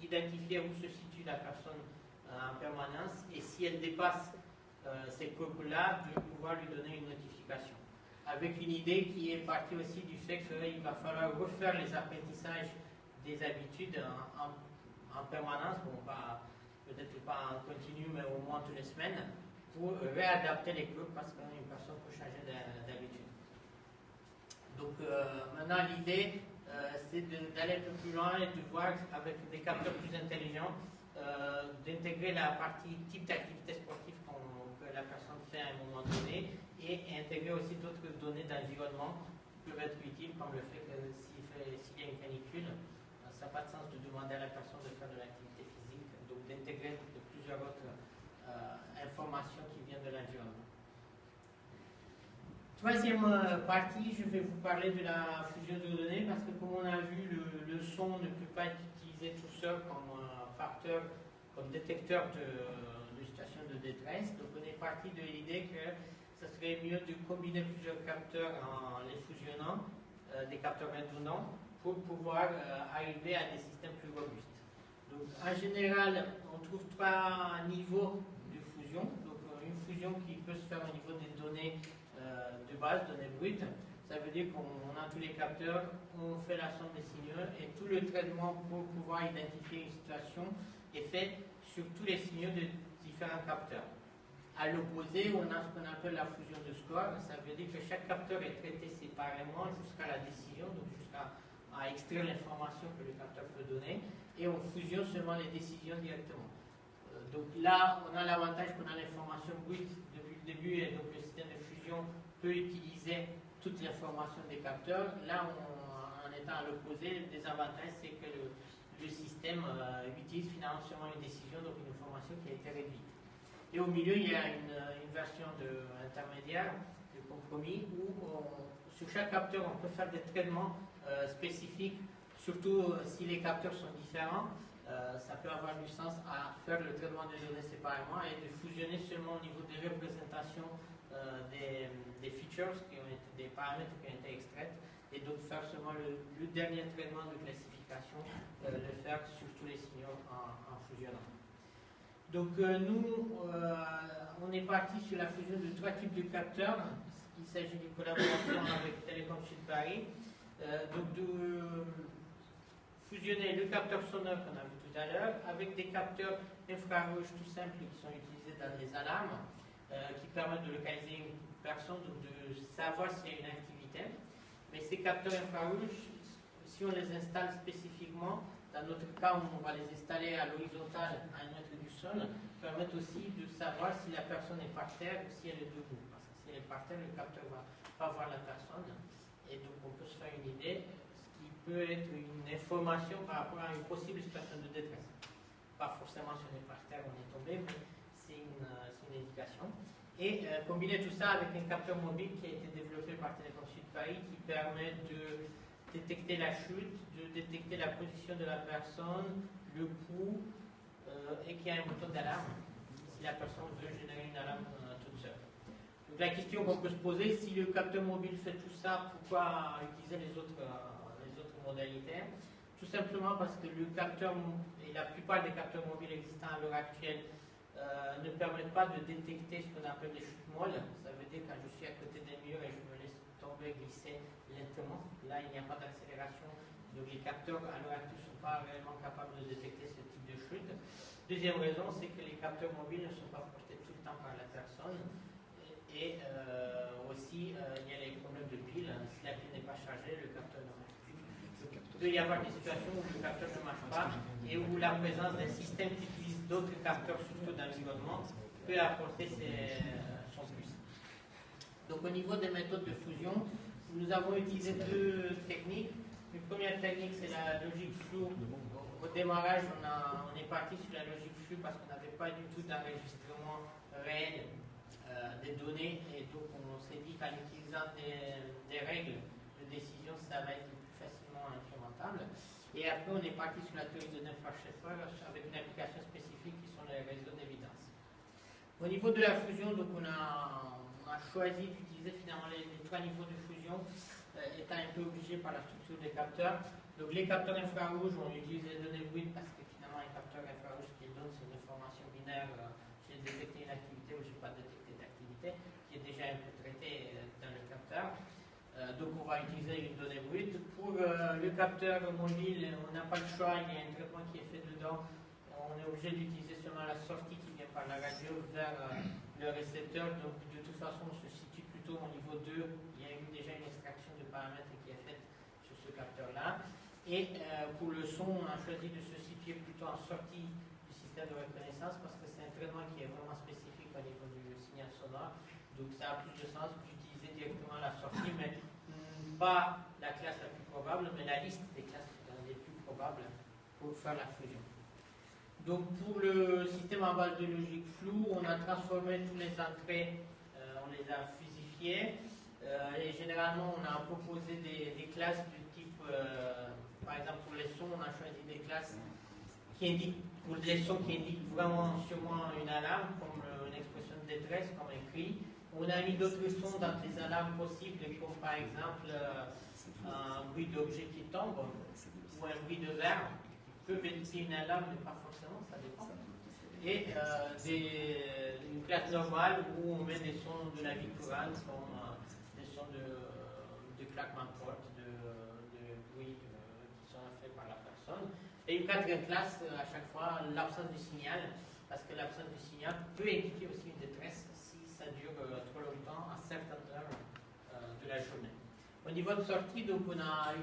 d'identifier où se situe la personne en permanence et si elle dépasse ces courbes-là, de pouvoir lui donner une notification. Avec une idée qui est partie aussi du fait qu'il va falloir refaire les apprentissages des habitudes en permanence, bon, peut-être pas en continu, mais au moins toutes les semaines, pour réadapter les groupes parce qu'une personne peut changer d'habitude. Donc maintenant l'idée c'est d'aller un peu plus loin et de voir avec des capteurs plus intelligents, d'intégrer la partie type d'activité sportive que la personne fait à un moment donné et intégrer aussi d'autres données d'environnement qui peuvent être utiles, comme le fait que s'il y a une canicule, ça n'a pas de sens de demander à la personne de faire de l'activité physique, donc d'intégrer plusieurs autres informations qui viennent de l'environnement. Troisième partie, je vais vous parler de la fusion de données parce que comme on a vu, le son ne peut pas être utilisé tout seul comme facteur, comme détecteur de situation de détresse. Donc on est parti de l'idée que ce serait mieux de combiner plusieurs capteurs en les fusionnant, des capteurs redondants, pour pouvoir arriver à des systèmes plus robustes. Donc en général, on trouve 3 niveaux de fusion. Donc une fusion qui peut se faire au niveau des données de base, données brutes. Ça veut dire qu'on a tous les capteurs, on fait la somme des signaux et tout le traitement pour pouvoir identifier une situation est fait sur tous les signaux de différents capteurs. À l'opposé, on a ce qu'on appelle la fusion de score. Ça veut dire que chaque capteur est traité séparément jusqu'à la décision, donc jusqu'à extraire l'information que le capteur peut donner, et on fusionne seulement les décisions directement. Donc là, on a l'avantage qu'on a l'information brute depuis le début, et donc le système de fusion peut utiliser toute l'information des capteurs. Là, en étant à l'opposé, le désavantage, c'est que le système utilise finalement seulement une décision, donc une information qui a été réduite. Et au milieu, il y a une version intermédiaire, de compromis, où sur chaque capteur, on peut faire des traitements spécifiques, surtout si les capteurs sont différents. Ça peut avoir du sens à faire le traitement des données séparément et de fusionner seulement au niveau des représentations des features, qui ont été, des paramètres qui ont été extraits, et donc faire seulement le dernier traitement de classification, le faire sur tous les signaux en fusionnant. Donc nous, on est parti sur la fusion de 3 types de capteurs. Il s'agit d'une collaboration avec Télécom Sud Paris. Donc de fusionner le capteur sonore qu'on a vu tout à l'heure avec des capteurs infrarouges tout simples qui sont utilisés dans les alarmes, qui permettent de localiser une personne, donc de savoir s'il y a une activité. Mais ces capteurs infrarouges, si on les installe spécifiquement, dans notre cas, on va les installer à l'horizontale, à 1 mètre du sol, permettent aussi de savoir si la personne est par terre ou si elle est debout. Parce que si elle est par terre, le capteur ne va pas voir la personne. Et donc, on peut se faire une idée, ce qui peut être une information par rapport à une possible situation de détresse. Pas forcément si on est par terre, on est tombé, mais c'est une indication. Et combiner tout ça avec un capteur mobile qui a été développé par Télécom Sud Paris, qui permet de détecter la chute, de détecter la position de la personne, le coup, et qui a un bouton d'alarme si la personne veut générer une alarme toute seule. Donc la question qu'on peut se poser, si le capteur mobile fait tout ça, pourquoi utiliser les autres modalités? Tout simplement parce que le capteur, et la plupart des capteurs mobiles existants à l'heure actuelle, ne permettent pas de détecter ce qu'on appelle les chutes molles. Ça veut dire quand je suis à côté d'un mur et je me laisse tomber, glisser lentement. Là, il n'y a pas d'accélération. Donc les capteurs à l'heure actuelle ne sont pas réellement capables de détecter ce type de chute. Deuxième raison, c'est que les capteurs mobiles ne sont pas projetés tout le temps par la personne. Et aussi, il y a les problèmes de pile. Si la pile n'est pas chargée, le capteur ne marche plus. Donc, il peut y avoir des situations où le capteur ne marche pas et où la présence d'un système qui utilise d'autres capteurs, surtout dans l'environnement, peut apporter son plus. Donc au niveau des méthodes de fusion, nous avons utilisé 2 techniques. Une première technique, c'est la logique floue. Au démarrage, on est parti sur la logique floue parce qu'on n'avait pas du tout d'enregistrement réel des données, et donc on s'est dit qu'en utilisant des règles de décision, ça va être plus facilement implémentable. Et après, on est parti sur la théorie de Denford-Scheffer avec une application spécifique qui sont les réseaux d'évidence. Au niveau de la fusion, donc on a choisi d'utiliser finalement les 3 niveaux de fusion, étant un peu obligé par la structure des capteurs. Donc les capteurs infrarouges, on utilise les données brutes parce que finalement un capteur infrarouge, ce qu'il donne, c'est une information binaire. J'ai détecté une activité ou je n'ai pas détecté d'activité, qui est déjà un peu traitée dans le capteur. Donc on va utiliser une donnée brute. Pour le capteur mobile, on n'a pas le choix, il y a un traitement qui est fait dedans. On est obligé d'utiliser seulement la sortie qui vient par la radio vers le récepteur. Donc de toute façon, on se situe plutôt au niveau 2. Il y a eu déjà une extraction de paramètres qui est faite sur ce capteur-là. Et pour le son, on a choisi de se situer plutôt en sortie du système de reconnaissance parce que c'est un traitement qui est vraiment spécifique au niveau du signal sonore. Donc ça a plus de sens d'utiliser directement la sortie, mais pas la classe la plus probable, mais la liste des classes les plus probables pour faire la fusion. Donc pour le système à base de logique floue, on a transformé toutes les entrées, on les a fusifiées, et généralement on a proposé des classes du type, par exemple pour les sons, on a choisi des classes qui indiquent, pour les sons qui indiquent vraiment sûrement une alarme, comme une expression de détresse, comme un cri. On a mis d'autres sons dans des alarmes possibles, comme par exemple un bruit d'objet qui tombe, ou un bruit de verre, qui peut vérifier une alarme, mais pas forcément, ça dépend. et une classe normale où on met des sons de la vie courante comme des sons de claquement de porte, de bruit qui sont faits par la personne. Et une quatrième classe, à chaque fois, l'absence du signal, parce que l'absence du signal peut indiquer aussi une détresse si ça dure trop longtemps, à certaines heures de la journée. Au niveau de sortie, donc on a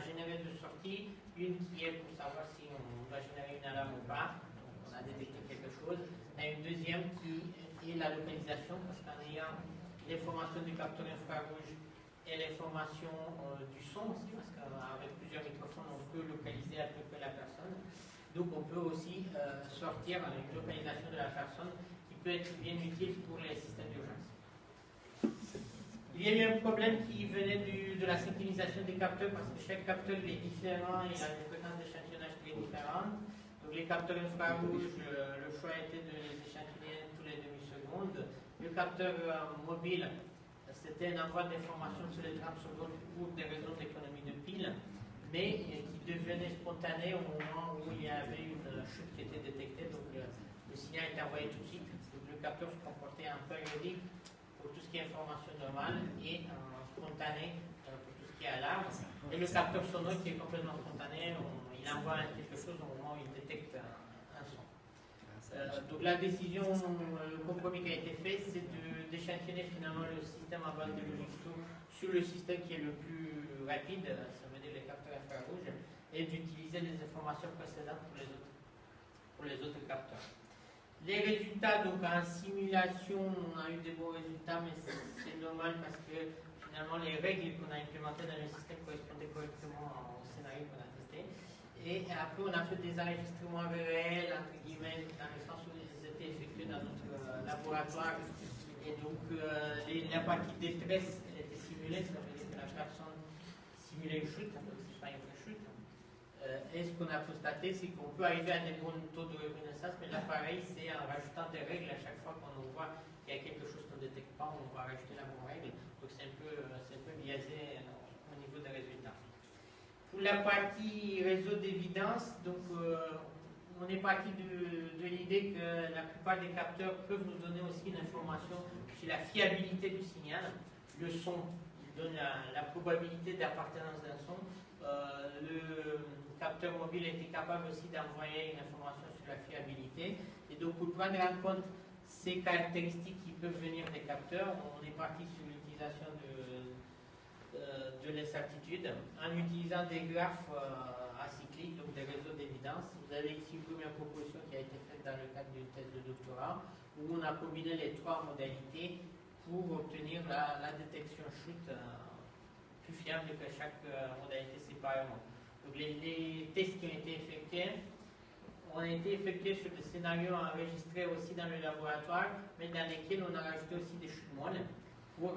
généré deux sorties, une qui est pour savoir si on va générer une alarme ou pas, donc on a détecté quelque chose, et une deuxième qui est la localisation, parce qu'en ayant l'information du capteur infrarouge et l'information du son aussi, parce qu'avec plusieurs microphones, on peut localiser à peu près la personne. Donc on peut aussi sortir une localisation de la personne qui peut être bien utile pour les systèmes d'urgence. Il y a eu un problème qui venait de la synchronisation des capteurs, parce que chaque capteur est différent, il a une fréquence d'échantillonnage très différente. Donc les capteurs infrarouges, le choix était de les échantillonner tous les demi-secondes. Le capteur mobile, c'était un envoi d'informations sur les 30 secondes pour des raisons d'économie de piles, mais qui devenait spontané au moment où il y avait une chute qui était détectée. Donc le signal était envoyé tout de suite. Donc le capteur se comportait en périodique pour tout ce qui est information normale et spontané pour tout ce qui est alarme. Et le capteur sonore qui est complètement spontané, il envoie quelque chose au moment où il détecte un son. Donc la décision, le compromis qui a été fait, c'est d'échantillonner finalement le système à base de logique sur le système qui est le plus rapide, ça veut dire les capteurs infrarouges, et d'utiliser les informations précédentes pour les autres capteurs. Les résultats, donc en simulation, on a eu des bons résultats, mais c'est normal parce que finalement les règles qu'on a implémentées dans le système correspondaient correctement au scénario qu'on a testé. Et après, on a fait des enregistrements réels, entre guillemets, dans le sens où ils étaient effectués dans notre laboratoire. Et donc, la partie détresse était simulée, ça veut dire que la personne simulait une chute, c'est pas une vraie chute. Et ce qu'on a constaté, c'est qu'on peut arriver à des bons taux de reconnaissance, mais là, pareil, c'est en rajoutant des règles à chaque fois qu'on voit qu'il y a quelque chose qu'on ne détecte pas, on va rajouter la bonne règle. Donc, c'est un peu biaisé au niveau des résultats. Pour la partie réseau d'évidence, donc, on est parti de l'idée que la plupart des capteurs peuvent nous donner aussi une information sur la fiabilité du signal. Le son donne la probabilité d'appartenance d'un son. Le capteur mobile était capable aussi d'envoyer une information sur la fiabilité. Et donc, pour prendre en compte ces caractéristiques qui peuvent venir des capteurs, on est parti sur l'utilisation de l'incertitude en utilisant des graphes acycliques, donc des réseaux d'évidence. Vous avez ici une première proposition qui a été faite dans le cadre d'une thèse de doctorat où on a combiné les trois modalités pour obtenir la détection chute plus fiable que chaque modalité séparément. Donc les tests qui ont été effectués ont été effectués sur des scénarios enregistrés aussi dans le laboratoire, mais dans lesquels on a rajouté aussi des chutes molles pour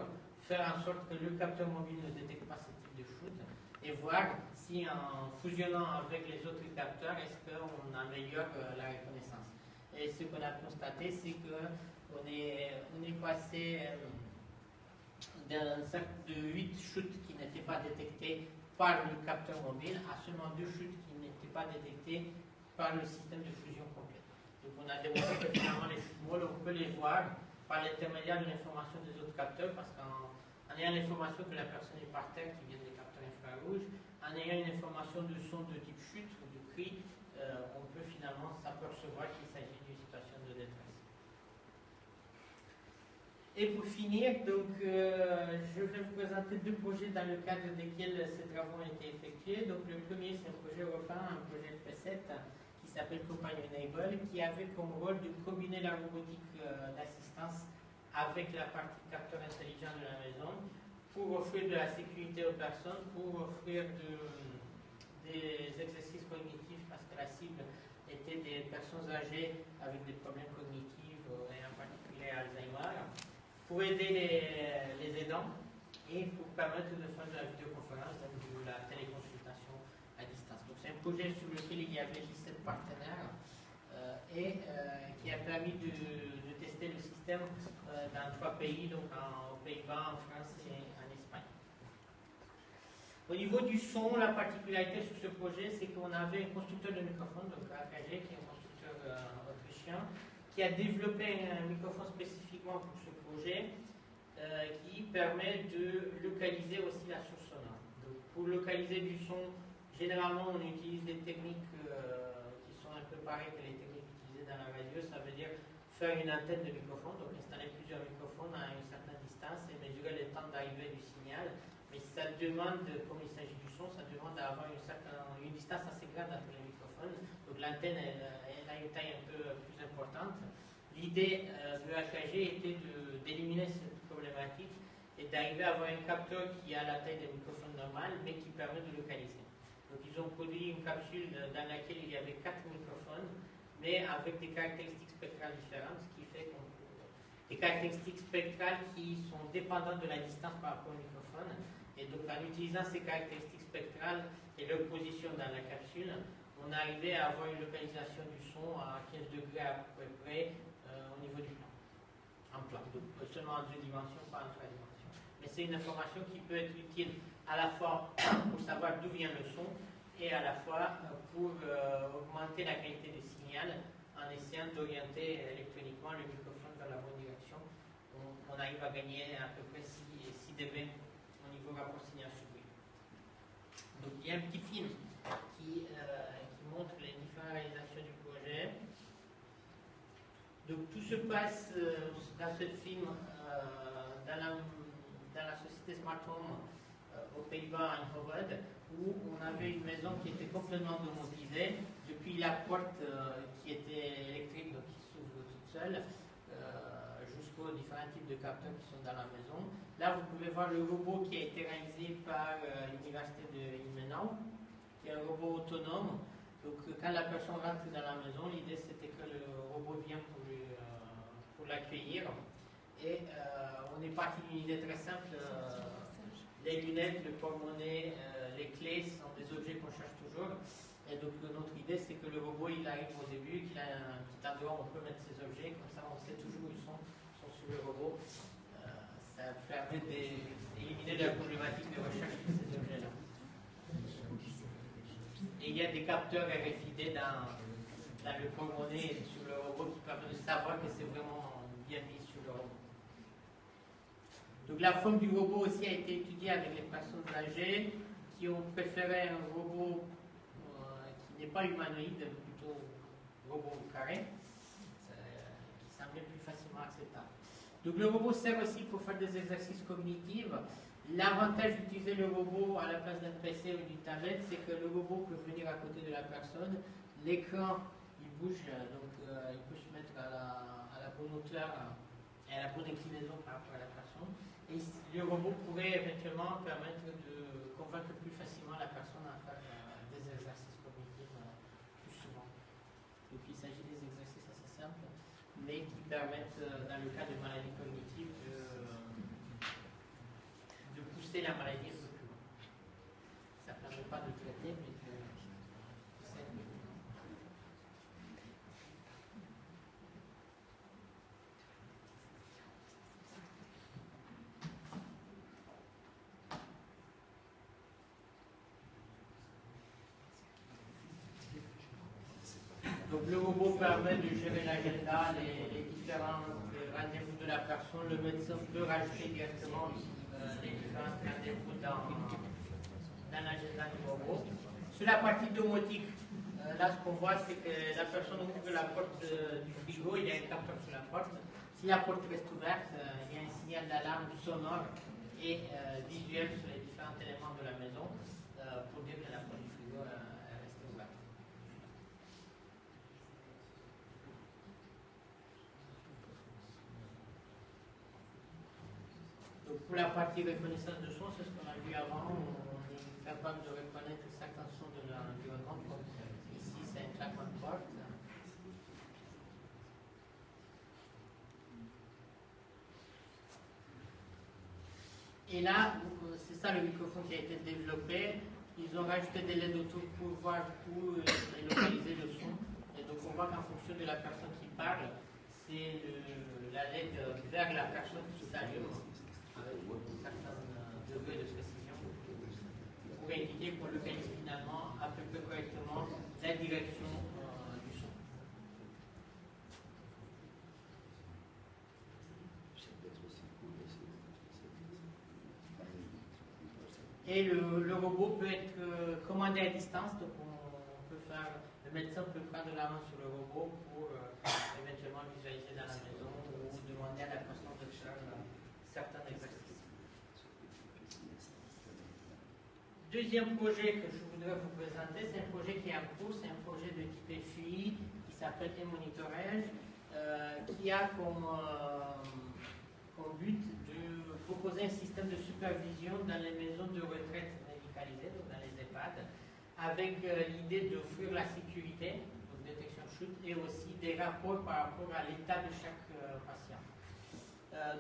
faire en sorte que le capteur mobile ne détecte pas ce type de chute et voir si en fusionnant avec les autres capteurs, est-ce qu'on améliore la reconnaissance. Et ce qu'on a constaté, c'est qu'on est passé d'un cercle de 8 chutes qui n'étaient pas détectées par le capteur mobile à seulement 2 chutes qui n'étaient pas détectées par le système de fusion complet. Donc on a démontré que finalement les chutes molles, on peut les voir par l'intermédiaire de l'information des autres capteurs, parce qu'en ayant l'information que la personne est par terre qui vient des capteurs infrarouges, en ayant une information de son de type chute ou de cri, on peut finalement s'apercevoir qu'il s'agit d'une situation de détresse. Et pour finir, donc, je vais vous présenter deux projets dans le cadre desquels ces travaux ont été effectués. Donc, le premier, c'est un projet européen, un projet FP7 qui s'appelle Companion Enable, qui avait comme rôle de combiner la robotique d'assistance avec la partie capteur intelligent de la maison pour offrir de la sécurité aux personnes, pour offrir des exercices cognitifs, parce que la cible était des personnes âgées avec des problèmes cognitifs, et en particulier Alzheimer, pour aider les aidants et pour permettre de faire de la vidéoconférence, donc de la téléconsultation à distance. Donc c'est un projet sur lequel il y avait 17 partenaires et qui a permis de tester le système dans 3 pays, donc aux Pays-Bas, en France et en Espagne. Au niveau du son, la particularité sur ce projet, c'est qu'on avait un constructeur de microphone, donc AKG, qui est un constructeur autrichien, Sébastien, qui a développé un microphone spécifiquement pour ce projet qui permet de localiser aussi la source sonore. Donc, pour localiser du son, généralement on utilise des techniques qui sont un peu pareilles que les techniques utilisées dans la radio. Ça veut dire faire une antenne de microphone, donc installer plusieurs microphones à une certaine distance et mesurer le temps d'arrivée du signal. Mais ça demande, comme il s'agit du son, ça demande d'avoir une distance assez grande entre les microphones. Donc l'antenne elle a une taille un peu plus importante. L'idée de AKG était d'éliminer cette problématique et d'arriver à avoir un capteur qui a la taille des microphones normales mais qui permet de localiser. Donc ils ont produit une capsule dans laquelle il y avait 4 microphones mais avec des caractéristiques spectrales différentes, ce qui fait qu'on des caractéristiques spectrales qui sont dépendantes de la distance par rapport au microphone. Et donc en utilisant ces caractéristiques spectrales et leur position dans la capsule, on arrivait à avoir une localisation du son à 15 degrés à peu près au niveau du plan. En plan, donc seulement en 2 dimensions, pas en 3 dimensions. Mais c'est une information qui peut être utile à la fois pour savoir d'où vient le son et à la fois pour augmenter la qualité du signal en essayant d'orienter électroniquement le microphone dans la bonne direction. On arrive à gagner à peu près 6 dB au niveau rapport signal-bruit. Donc il y a un petit film qui montre les différentes réalisations du projet. Donc tout se passe dans ce film dans la société Smart Home aux Pays-Bas, à Eindhoven, où on avait une maison qui était complètement domotisée, depuis la porte qui était électrique, donc qui s'ouvre toute seule, jusqu'aux différents types de capteurs qui sont dans la maison. Là, vous pouvez voir le robot qui a été réalisé par l'université de Ilmenau, qui est un robot autonome. Donc, quand la personne rentre dans la maison, l'idée c'était que le robot vienne pour l'accueillir. Et on est parti d'une idée très simple. Les lunettes, le porte-monnaie, les clés sont des objets qu'on cherche toujours. Et donc notre idée c'est que le robot il arrive au début, qu'il a un petit endroit où on peut mettre ses objets, comme ça on sait toujours où ils sont sur le robot. Ça permet d'éliminer la problématique de recherche de ces objets-là. Et il y a des capteurs RFID dans le porte-monnaie et sur le robot qui permettent de savoir que c'est vraiment bien mis sur le robot. Donc la forme du robot aussi a été étudiée avec les personnes âgées qui ont préféré un robot qui n'est pas humanoïde, plutôt robot carré, qui semblait plus facilement acceptable. Donc le robot sert aussi pour faire des exercices cognitifs. L'avantage d'utiliser le robot à la place d'un PC ou d'une tablette, c'est que le robot peut venir à côté de la personne, l'écran il bouge, donc il peut se mettre à la bonne hauteur et à la bonne inclinaison par rapport à la personne. Et le robot pourrait éventuellement permettre de convaincre plus facilement la personne à faire des exercices cognitifs plus souvent. Donc il s'agit des exercices assez simples, mais qui permettent, dans le cas de maladies cognitives, de pousser la maladie un peu plus loin. Ça ne permet pas de traiter, mais de pousser un peu plus loin. Donc le robot permet de gérer l'agenda, les différents rendez-vous de la personne. Le médecin peut rajouter directement les différents rendez-vous dans l'agenda du robot. Sur la partie domotique, là ce qu'on voit c'est que la personne ouvre la porte du frigo, il y a un capteur sur la porte. Si la porte reste ouverte, il y a un signal d'alarme sonore et visuel sur les différents éléments de la maison pour dire que la porte du frigo reste ouverte. Donc pour la partie reconnaissance de son, c'est ce qu'on a vu avant, on est capable de reconnaître certains sons de l'environnement. Ici, c'est un claquement de porte. Et là, c'est ça le microphone qui a été développé. Ils ont rajouté des LED autour pour voir où est localisé le son. Et donc on voit qu'en fonction de la personne qui parle, c'est la LED vers la personne qui s'allume avec un certain degré de précision pour indiquer qu'on localise finalement à peu près correctement la direction du son. Et le robot peut être commandé à distance, donc le médecin peut prendre la main sur le robot pour éventuellement visualiser dans la maison ou demander à la personne de faire certains exercices. Deuxième projet que je voudrais vous présenter, c'est un projet qui est en cours, c'est un projet de type FUI qui s'appelle e-monitorage, qui a comme but de proposer un système de supervision dans les maisons de retraite médicalisées, donc dans les EHPAD, avec l'idée d'offrir la sécurité, donc détection de chute, et aussi des rapports par rapport à l'état de chaque patient.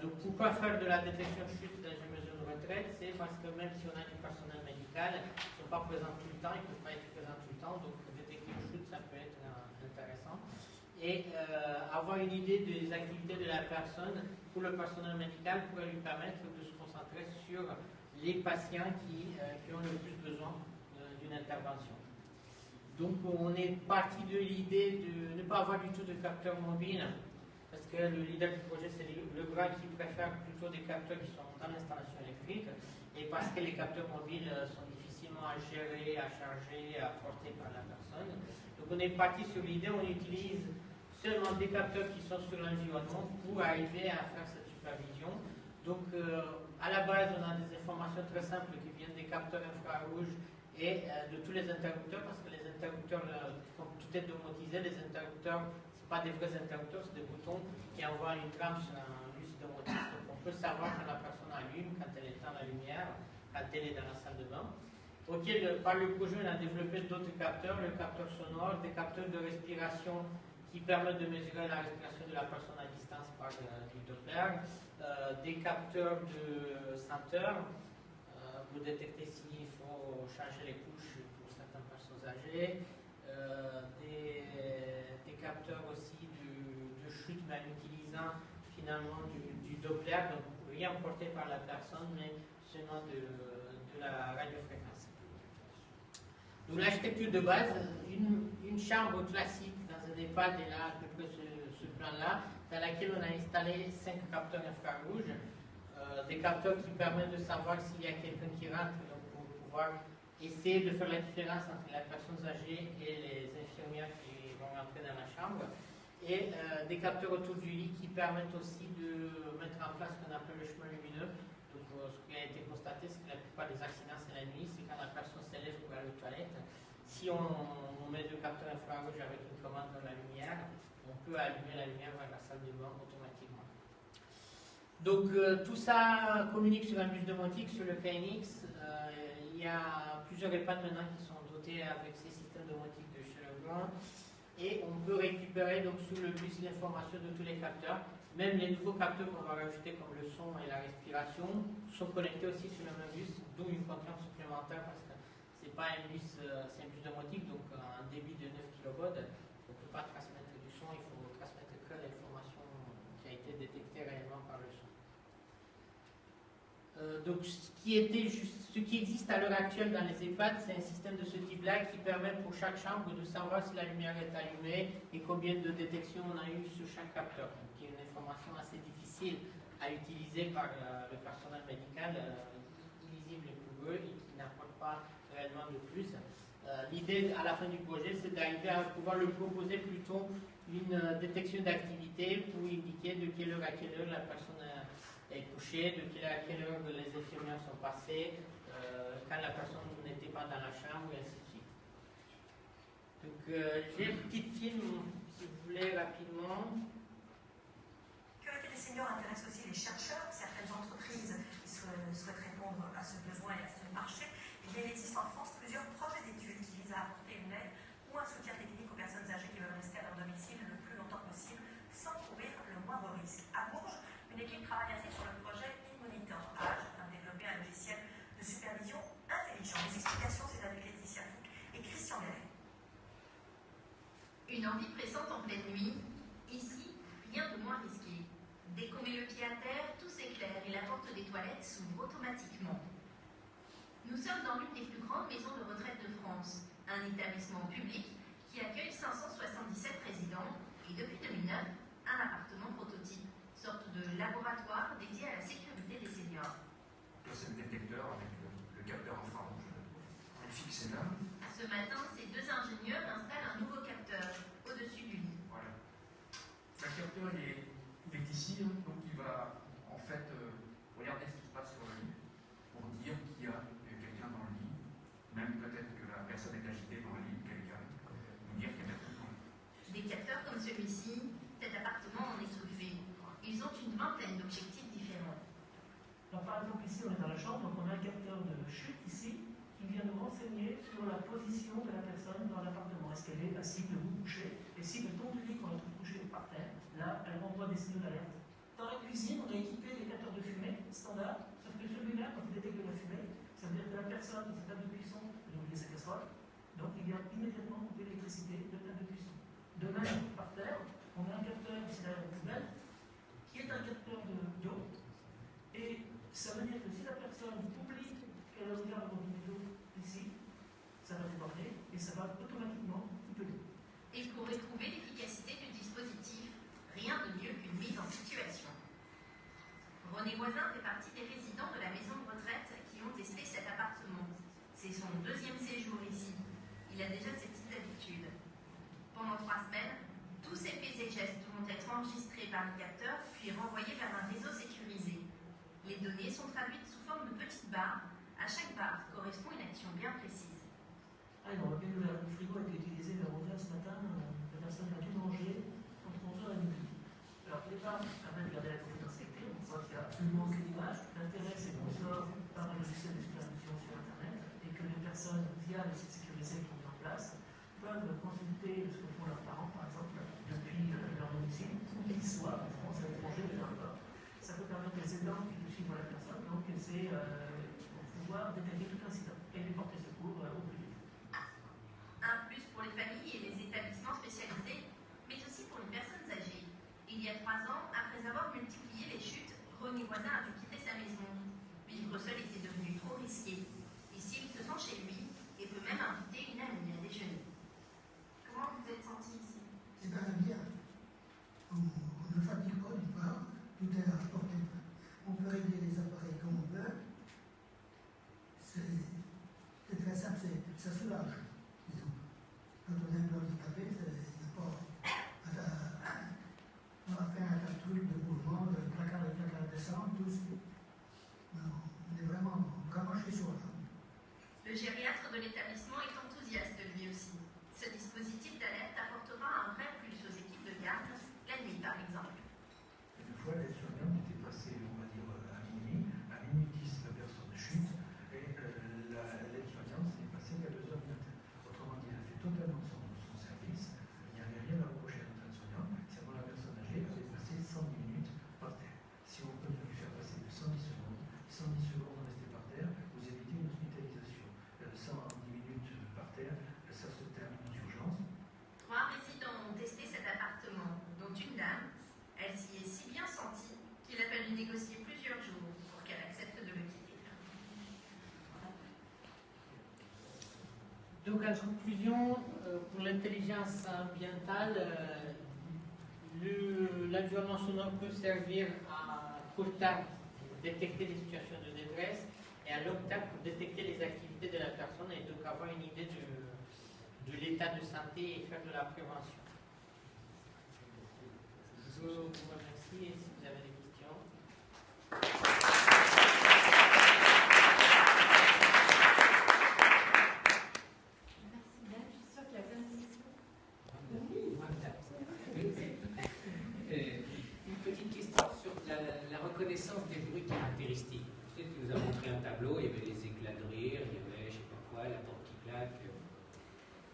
Donc pourquoi faire de la détection de chute dans une maison de retraite? C'est parce que même si on a du personnel médical, ils ne sont pas présents tout le temps, ils ne peuvent pas être présents tout le temps, donc détecter une chute, ça peut être intéressant. Et avoir une idée des activités de la personne pour le personnel médical pourrait lui permettre de se concentrer sur les patients qui ont le plus besoin d'une intervention. Donc on est parti de l'idée de ne pas avoir du tout de capteurs mobiles, parce que le leader du projet c'est le bras qui préfère plutôt des capteurs qui sont dans l'installation électrique, et parce que les capteurs mobiles sont difficilement à gérer, à charger, à porter par la personne. Donc on est parti sur l'idée, on utilise seulement des capteurs qui sont sur l'environnement pour arriver à faire cette supervision. Donc à la base on a des informations très simples qui viennent des capteurs infrarouges et de tous les interrupteurs, parce que les interrupteurs, comme tout est domotisé, les interrupteurs, ce pas des vrais interrupteurs, c'est des boutons qui envoient une trame sur un luce domotique. Donc on peut savoir quand la personne allume, quand elle éteint la lumière, quand elle est dans la salle de bain. Par le projet, on a développé d'autres capteurs, le capteur sonore, des capteurs de respiration qui permettent de mesurer la respiration de la personne à distance par du Doppler, des capteurs de senteur pour détecter s'il faut changer les couches pour certaines personnes âgées, des capteurs aussi de chute, mais en utilisant finalement du Doppler, donc rien porté par la personne, mais seulement de la radiofréquence. Donc l'architecture de base, une chambre classique dans un EHPAD est là à peu près ce plan-là, dans laquelle on a installé 5 capteurs infrarouges, des capteurs qui permettent de savoir s'il y a quelqu'un qui rentre, donc pour pouvoir essayer de faire la différence entre les personnes âgées et les infirmières qui vont rentrer dans la chambre, et des capteurs autour du lit qui permettent aussi de mettre en place ce qu'on appelle le chemin lumineux. Donc ce qui a été constaté, c'est que la plupart des accidents c'est la nuit, c'est quand la personne s'élève pour aller aux toilettes. Si on met 2 capteurs infrarouges avec une commande dans la lumière, on peut allumer la lumière vers la salle de bain automatiquement. Donc tout ça communique sur un bus domotique, sur le KNX. Il y a plusieurs EHPAD maintenant qui sont dotés avec ces systèmes domotiques de chez Legrand. Et on peut récupérer donc sur le bus l'information de tous les capteurs. Même les nouveaux capteurs qu'on va rajouter comme le son et la respiration sont connectés aussi sur le même bus, d'où une contrainte supplémentaire parce que c'est pas un bus, c'est un bus domotique, donc un débit de 9 kV. On ne peut pas transmettre du son, il faut transmettre que l'information qui a été détectée réellement par le son. Donc ce qui existe à l'heure actuelle dans les EHPAD, c'est un système de ce type-là qui permet pour chaque chambre de savoir si la lumière est allumée et combien de détections on a eu sur chaque capteur, qui est une information assez difficile à utiliser par le personnel médical, illisible pour eux et qui n'apporte pas réellement de plus. L'idée à la fin du projet, c'est d'arriver à pouvoir le proposer plutôt une détection d'activité pour indiquer de quelle heure à quelle heure la personne est couchée, de quelle heure les infirmières sont passées, quand la personne n'était pas dans la chambre, et ainsi de suite. Donc, j'ai un petit film, si vous voulez, rapidement. La sécurité des seniors intéresse aussi les chercheurs, certaines entreprises qui souhaitent répondre à ce besoin et à ce marché. Il existe en France plusieurs projets d'études qui visent à apporter une aide ou un soutien technique aux personnes âgées qui veulent rester à leur domicile le plus longtemps possible sans courir le moindre risque. À Bourges, une équipe travaille ainsi sur le projet e-monitorage, afin de développer un logiciel de supervision intelligent. Les explications, c'est avec Laetitia Fouque et Christian Méret. Une envie pressante en pleine nuit. Ici, rien de moins risqué. Dès qu'on met le pied à terre, tout s'éclaire et la porte des toilettes s'ouvre automatiquement. Nous sommes dans l'une des plus grandes maisons de retraite de France, un établissement public qui accueille 577 résidents et depuis 2009, un appartement prototype, sorte de laboratoire dédié à la sécurité des seniors. C'est le détecteur avec le capteur matin, ces deux ingénieurs installent un nouveau capteur au-dessus du lit. Voilà. Le capteur, il est ici, hein, donc il va en fait regarder ce qui se passe sur le lit pour dire qu'il y a quelqu'un dans le lit, même peut-être que la personne est agitée dans le lit, quelqu'un, ou dire qu'il y a personne dans le lit. Des capteurs comme celui-ci, cet appartement en est truffé. Ils ont une vingtaine d'objectifs différents. Alors, par exemple, ici, on est dans la chambre, donc on a un capteur de chute ici qui vient nous renseigner sur la position de la personne dans l'appartement. Est-ce qu'elle est assise, debout, couchée? Et si le ton du lit qu'on la trouve couchée par terre, là, elle renvoie des signaux d'alerte. Dans la cuisine, on a équipé des capteurs de fumée standard, sauf que celui-là, quand il détecte de la fumée, ça veut dire que la personne dans sa table de cuisson a oublié sa casserole, donc il vient immédiatement couper l'électricité de la table de cuisson. De même, par terre, on a un capteur ici derrière la poubelle, qui est un capteur d'eau, et ça veut dire que si la personne oublie qu'elle a ouvert le robinet d'eau ici, ça va déborder et ça va automatiquement couper l'eau. Et pour éprouver l'efficacité du dispositif, rien de mieux qu'une mise en situation. René Voisin fait partie des résidents de la maison de retraite qui ont testé cet appartement. C'est son deuxième séjour ici. Il a déjà ses petites habitudes. Pendant 3 semaines, tous ses faits et gestes vont être enregistrés par le capteur puis renvoyés vers un réseau sécurisé. Les données sont traduites sous forme de petites barres. À chaque barre correspond une action bien précise. Ah non, le frigo a été utilisé vers 11h ce matin. La personne a dû manger entre 11h et midi. Alors, les barres permettent de garder la confidentialité. On voit qu'il n'y a absolument aucune image. L'intérêt, c'est qu'on sort par un logiciel de supervision sur Internet et que les personnes, via le site sécurisé qui est mis en place, peuvent consulter ce que font leurs parents, par exemple, depuis leur domicile, où qu'ils soient, en France, à l'étranger, peu importe. Ça peut permettre aux aidants qui suivent la personne, donc c'est pouvoir détecter tout incident et lui porter secours au plus vite. Un plus pour les familles et les établissements spécialisés, mais aussi pour les personnes âgées. Il y a 3 ans, après avoir multiplié les chutes, René Voisin a dû quitter sa maison. Vivre seul était devenu trop risqué. Ici, il se sent chez lui et peut même inviter une amie à déjeuner. Comment vous êtes senti ici? Eh bien, bien. On ne fatigue pas d'une part, tout est à portée. On peut régler les appareils comme on veut. C'est très simple, ça soulage. Disons. Quand on est un peu handicapé, il n'y a pas à faire un truc de mouvement, de placard descendre, tout ça. On est vraiment chez soi. Le gériatre de l'établissement est enthousiaste lui aussi. Ce dispositif d'alerte apportera un vrai plus aux équipes de garde, la nuit par exemple. Une fois, l'aide-soignante était passée, on va dire, à minuit 10, la personne chute, et l'aide-soignante s'est passée à 2h du matin. Autrement dit, elle a fait totalement son service, il n'y avait rien à reprocher à notre aide-soignante, seulement la personne âgée avait passé 110 minutes par terre. Si on peut lui faire passer de 110 secondes rester par terre, vous évitez une hospitalisation. 110 minutes par terre, ça se termine aux urgences. 3 résidents ont testé cet appartement, dont une dame. Elle s'y est si bien sentie qu'il a fallu négocier plusieurs jours pour qu'elle accepte de le quitter. Donc, en conclusion, pour l'intelligence ambientale, l'environnement sonore peut servir à court terme pour détecter les situations de détresse et à long terme pour détecter les activités de la personne et donc avoir une idée de l'état de santé et faire de la prévention. Je vous remercie et si vous avez des questions. Une petite question sur la reconnaissance des bruits caractéristiques. Peut-être que nous avons montré un tableau, il y avait les éclats de rire, il y avait je ne sais pas quoi, la porte qui claque.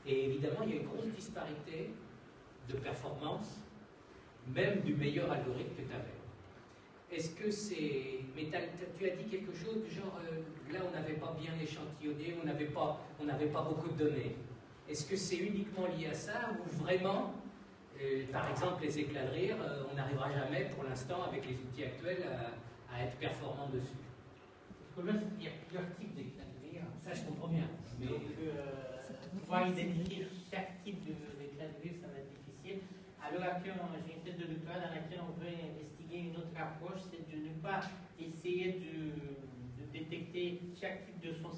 Et évidemment, il y a une grosse disparité de performance, même du meilleur algorithme que tu avais. Est-ce que c'est... Mais tu as dit quelque chose du genre, là on n'avait pas bien échantillonné, on n'avait pas beaucoup de données. Est-ce que c'est uniquement lié à ça ou vraiment, par exemple les éclats de rire, on n'arrivera jamais pour l'instant avec les outils actuels à être performant dessus? Parce que là, il y a plusieurs types d'éclats de rire. Ça je comprends bien. Mais... Donc, pouvoir identifier chaque type d'éclat de rire, ça va être difficile. À l'heure actuelle, j'ai une thèse de doctorat dans laquelle on veut investiguer une autre approche, c'est de ne pas essayer de détecter chaque type de son